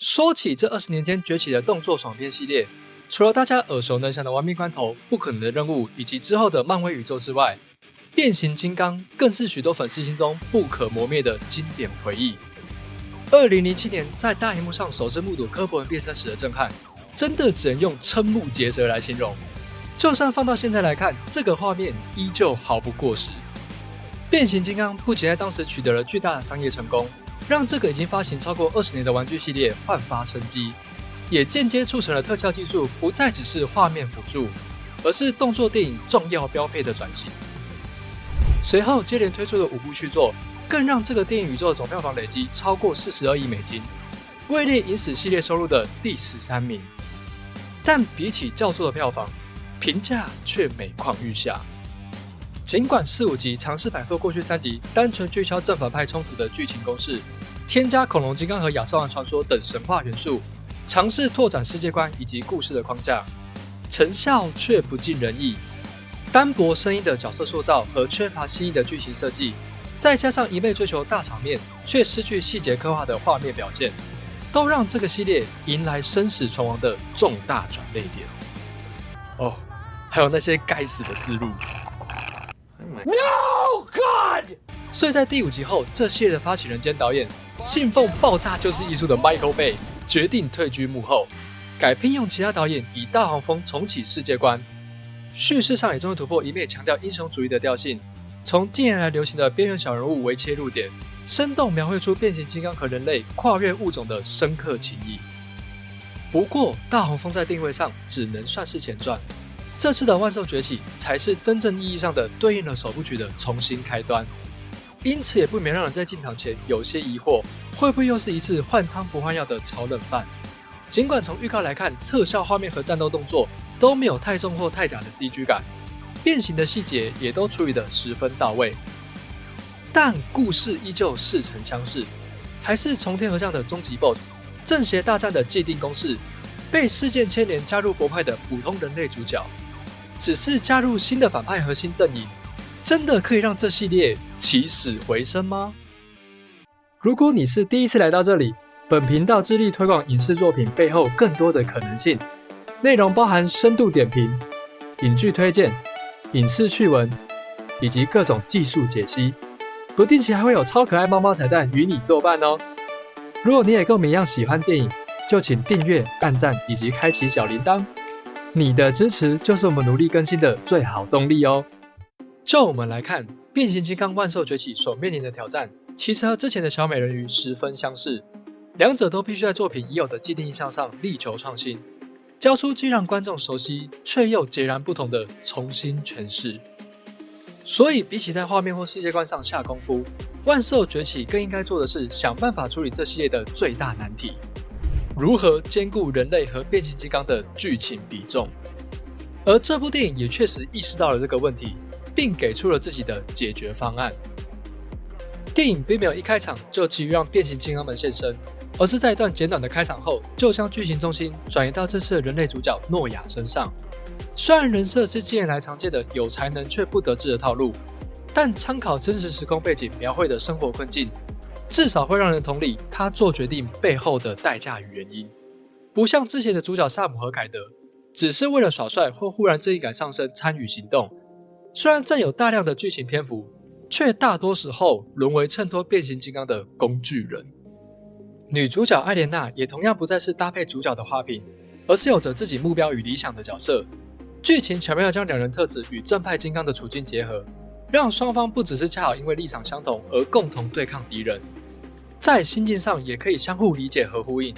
说起这20年间崛起的动作爽片系列，除了大家耳熟能详的《玩命关头》、《不可能的任务》以及之后的漫威宇宙之外，变形金刚更是许多粉丝心中不可磨灭的经典回忆。2007年在大荧幕上首次目睹柯博文变身时的震撼，真的只能用瞠目结舌来形容。就算放到现在来看，这个画面依旧毫不过时。变形金刚不仅在当时取得了巨大的商业成功，让这个已经发行超过20年的玩具系列焕发生机，也间接促成了特效技术不再只是画面辅助，而是动作电影重要标配的转型。随后接连推出的5部续作，更让这个电影宇宙的总票房累积超过42亿美金，位列影史系列收入的第13名。但比起较作的票房，评价却每况愈下。尽管4、5集尝试摆脱过去3集单纯聚焦正反派冲突的剧情公式，添加恐龙金刚和亚瑟王传说等神话元素，尝试拓展世界观以及故事的框架，成效却不尽人意。单薄生硬的角色塑造和缺乏新意的剧情设计，再加上一味追求大场面却失去细节刻画的画面表现，都让这个系列迎来生死存亡的重大转捩点。哦，还有那些该死的字幕。No God！ 所以在第5集后，这系列的发起人兼导演，信奉爆炸就是艺术的 Michael Bay 决定退居幕后，改聘用其他导演以大黄蜂重启世界观。叙事上也终于突破一面强调英雄主义的调性，从近年来流行的边缘小人物为切入点，生动描绘出变形金刚和人类跨越物种的深刻情谊。不过，大黄蜂在定位上只能算是前传。这次的万兽崛起才是真正意义上的对应了首部曲的重新开端，因此也不免让人在进场前有些疑惑，会不会又是一次换汤不换药的炒冷饭？尽管从预告来看，特效画面和战斗动作都没有太重或太假的 CG 感，变形的细节也都处理得十分到位，但故事依旧似曾相识，还是从天而降的终极 BOSS， 正邪大战的既定公式，被事件牵连加入博派的普通人类主角。只是加入新的反派和新阵营，真的可以让这系列起死回生吗？如果你是第一次来到这里，本频道致力推广影视作品背后更多的可能性，内容包含深度点评、影剧推荐、影视趣闻，以及各种技术解析，不定期还会有超可爱猫猫彩蛋与你作伴哦。如果你也跟我们一样喜欢电影，就请订阅、按赞以及开启小铃铛。你的支持就是我们努力更新的最好动力哦。就我们来看，变形金刚万兽崛起所面临的挑战，其实和之前的小美人鱼十分相似，两者都必须在作品已有的既定印象上力求创新，交出既让观众熟悉却又截然不同的重新诠释。所以比起在画面或世界观上下功夫，万兽崛起更应该做的是想办法处理这系列的最大难题，如何兼顾人类和变形金刚的剧情比重。而这部电影也确实意识到了这个问题，并给出了自己的解决方案。电影并没有一开场就急于让变形金刚们现身，而是在一段简短的开场后，就将剧情重心转移到这次的人类主角诺亚身上。虽然人设是近年来常见的有才能却不得志的套路，但参考真实时空背景描绘的生活困境，至少会让人同理他做决定背后的代价与原因。不像之前的主角萨姆和凯德，只是为了耍帅或忽然正义感上升参与行动，虽然占有大量的剧情篇幅，却大多时候沦为衬托变形金刚的工具人。女主角艾莲娜也同样不再是搭配主角的花瓶，而是有着自己目标与理想的角色。剧情巧妙将两人特质与正派金刚的处境结合，让双方不只是恰好因为立场相同而共同对抗敌人，在心境上也可以相互理解和呼应，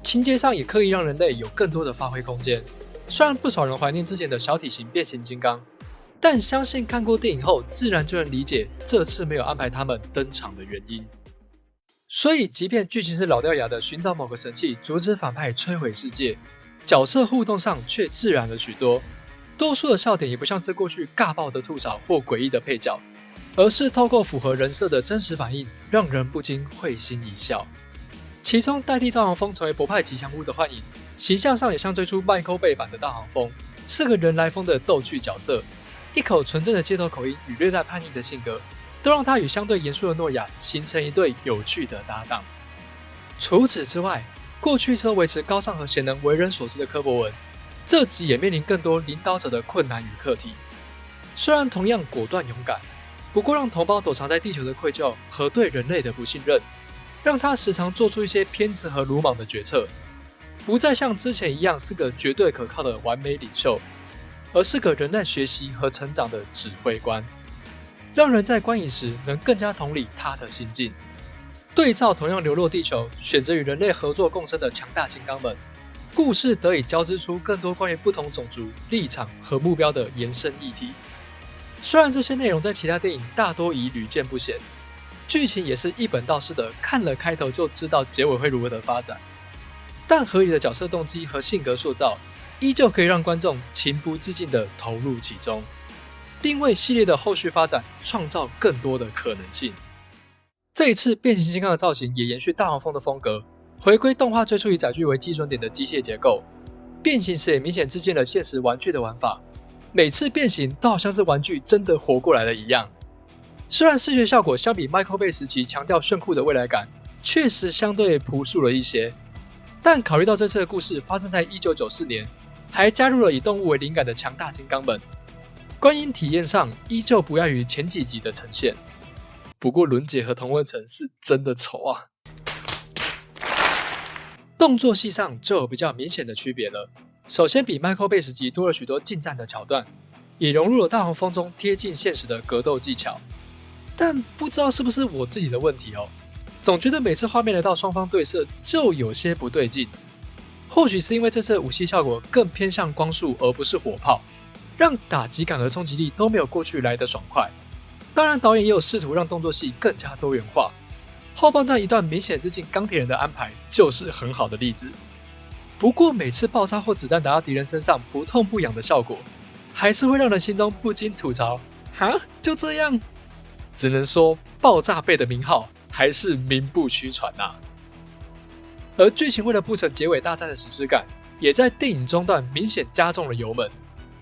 情节上也可以让人类有更多的发挥空间。虽然不少人怀念之前的小体型变形金刚，但相信看过电影后自然就能理解这次没有安排他们登场的原因。所以即便剧情是老掉牙的寻找某个神器阻止反派摧毁世界，角色互动上却自然了许多，多数的笑点也不像是过去尬爆的吐槽或诡异的配角，而是透过符合人设的真实反应，让人不禁会心一笑。其中代替大黄蜂成为博派吉祥物的幻影，形象上也像最初Michael Bay版的大黄蜂，是个人来疯的逗趣角色，一口纯正的街头口音与略带叛逆的性格，都让他与相对严肃的诺亚形成一对有趣的搭档。除此之外，过去是维持高尚和贤能为人所知的柯博文，这集也面临更多领导者的困难与课题。虽然同样果断勇敢，不过让同胞躲藏在地球的愧疚和对人类的不信任，让他时常做出一些偏执和鲁莽的决策，不再像之前一样是个绝对可靠的完美领袖，而是个仍在学习和成长的指挥官，让人在观影时能更加同理他的心境。对照同样流落地球、选择与人类合作共生的强大金刚们，故事得以交织出更多关于不同种族、立场和目标的延伸议题。虽然这些内容在其他电影大多已屡见不鲜，剧情也是一本道式的看了开头就知道结尾会如何的发展，但合理的角色动机和性格塑造依旧可以让观众情不自禁地投入其中，并为系列的后续发展创造更多的可能性。这一次变形金刚的造型也延续大黄蜂的风格，回归动画最初以载具为基准点的机械结构，变形时也明显致敬了现实玩具的玩法，每次变形都好像是玩具真的活过来了一样。虽然视觉效果相比 Michael Bay 时期强调炫酷的未来感确实相对朴素了一些，但考虑到这次的故事发生在1994年，还加入了以动物为灵感的强大金刚们，观影体验上依旧不亚于前几集的呈现。不过伦杰和童文成是真的丑啊。动作戏上就有比较明显的区别了。首先比 Michael Bay 时期多了许多近战的桥段，也融入了大黄蜂中贴近现实的格斗技巧。但不知道是不是我自己的问题哦，总觉得每次画面来到双方对射就有些不对劲。或许是因为这次的武器效果更偏向光束而不是火炮，让打击感和冲击力都没有过去来得爽快。当然导演也有试图让动作戏更加多元化，后半段一段明显致敬钢铁人的安排就是很好的例子。不过每次爆炸或子弹打到敌人身上不痛不痒的效果，还是会让人心中不禁吐槽，哈，就这样？只能说爆炸贝的名号还是名不虚传啊。而剧情为了铺成结尾大战的史诗感，也在电影中段明显加重了油门，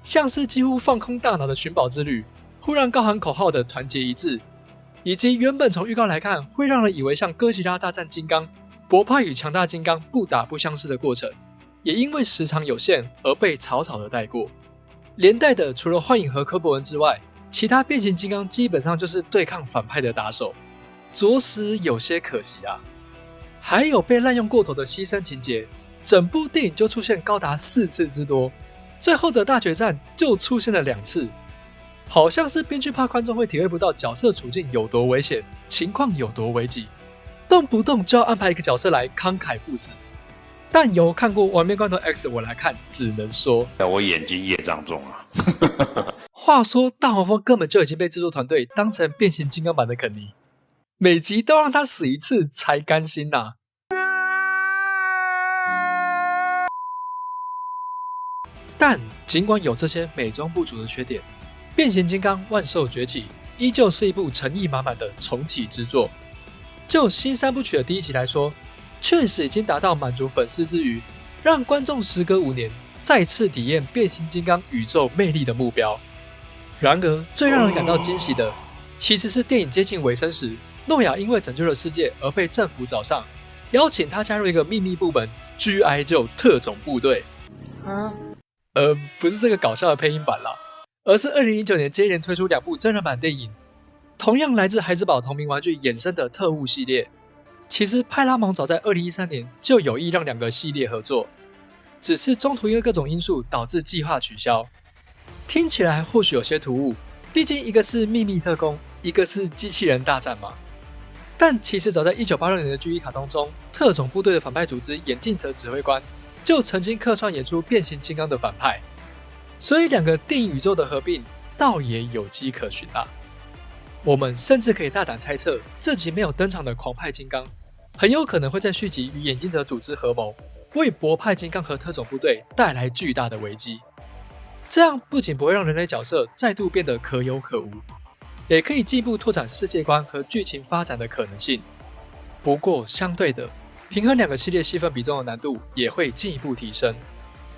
像是几乎放空大脑的寻宝之旅，忽然高喊口号的团结一致，以及原本从预告来看会让人以为像哥吉拉大战金刚，博派与强大金刚不打不相识的过程，也因为时长有限而被草草的带过。连带的除了幻影和柯博文之外，其他变形金刚基本上就是对抗反派的打手，着实有些可惜啊。还有被滥用过头的牺牲情节，整部电影就出现高达4次之多，最后的大决战就出现了2次。好像是编剧怕观众会体会不到角色处境有多危险，情况有多危急，动不动就要安排一个角色来慷慨赴死。但由看过《玩命关头 X》我来看，只能说我眼睛业障重啊。话说大黄蜂根本就已经被制作团队当成变形金刚版的肯尼，每集都让他死一次才甘心啊。但尽管有这些美中不足的缺点，变形金刚万兽崛起依旧是一部诚意满满的重启之作。就新3部曲的第1集来说，确实已经达到满足粉丝之余，让观众时隔5年再次体验变形金刚宇宙魅力的目标。然而最让人感到惊喜的，其实是电影接近尾声时，诺亚因为拯救了世界而被政府找上，邀请他加入一个秘密部门 G.I. Joe 特种部队。不是这个搞笑的配音版啦，而是2019年接连推出2部真人版电影，同样来自孩之宝同名玩具衍生的特务系列。其实派拉蒙早在2013年就有意让2个系列合作，只是中途因为各种因素导致计划取消。听起来或许有些突兀，毕竟一个是秘密特工，一个是机器人大战嘛。但其实早在1986年的 G1 卡通中，特种部队的反派组织眼镜蛇指挥官就曾经客串演出变形金刚的反派，所以2个电影宇宙的合并倒也有迹可循啦。我们甚至可以大胆猜测，这集没有登场的狂派金刚很有可能会在续集与眼镜蛇组织合谋，为博派金刚和特种部队带来巨大的危机。这样不仅不会让人类角色再度变得可有可无，也可以进一步拓展世界观和剧情发展的可能性。不过相对的，平衡2个系列戏份比重的难度也会进一步提升。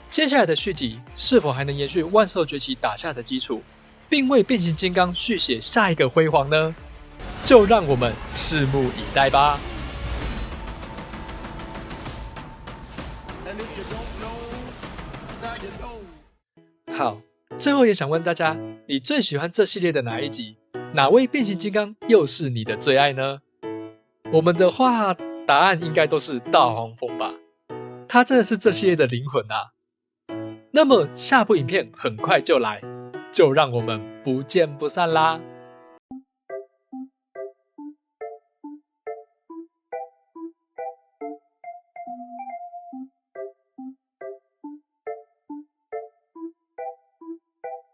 接下来的续集是否还能延续万兽崛起打下的基础，并为变形金刚续写下一个辉煌呢？就让我们拭目以待吧。好，最后也想问大家，你最喜欢这系列的哪一集？哪位变形金刚又是你的最爱呢？我们的话，答案应该都是大黄蜂吧，他真的是这系列的灵魂啊。那么下部影片很快就来，就让我们不见不散啦！